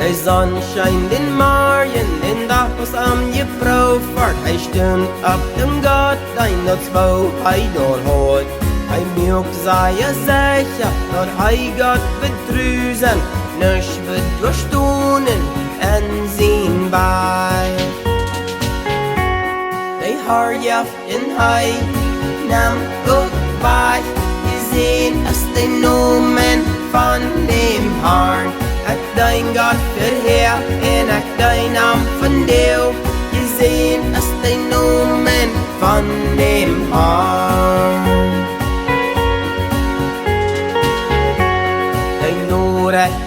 Hij zon schijnt in morgen, in dag was am je vrouw vaart. Hij stond op de gat, en dat zwou hij doorhoort. Hij milkt zij zeker, dat hij gaat bedruisen. Nus wird doorstonen en zien bij. De harjaf in hij nam ook bij. Je ziet als de nomen van dem Harn. Ik dein God verheer en ik dein naam verdeel. Je ziet als de nomen van dem Harn.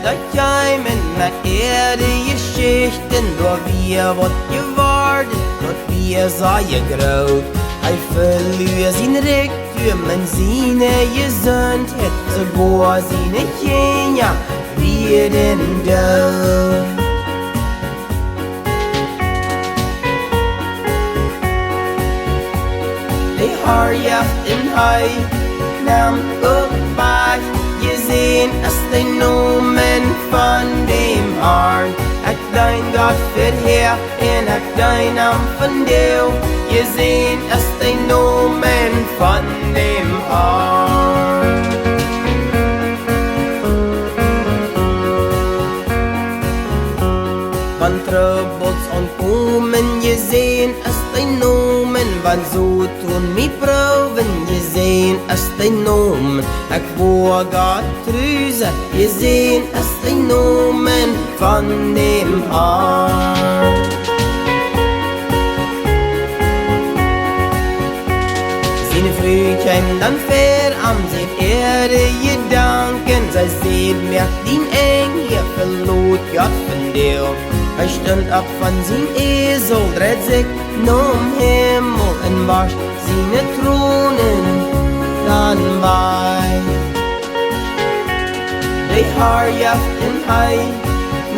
Dat jij met eerder geschichten door wie wat geworden, tot wie zij je groot. Hij verloor zijn rijkdom en zijn gezondheid, sogar zijn kinderen werden dood. De harjacht en hij nam ook bij. Je ziet als de nomen van dem Harn. Ik dein God verheer en ik dein naam verdeel. Je ziet als de nomen van dem Harn. Van troubles ontkomen, je ziet als de nomen. Van zo toen mij proeven, je ziet als de nomen. Ik wou God truzen, je ziet als de nomen van dem Harn. Zijn vrouw kwam dan ver aan zijn erde je danken. Zij ziet merkt die eng, hier verloot God verdeel. Hij stond op van zijn ezel, dreed zich naar hemel en was zijn tronen dan bij. De harjacht en hij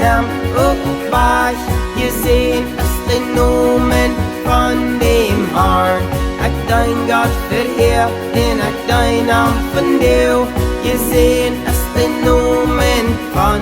nam ook bij. Je ziet als de nomen van dem Harn. Ik dein God verheer en ik dein naam verdeel. Je ziet als de nomen van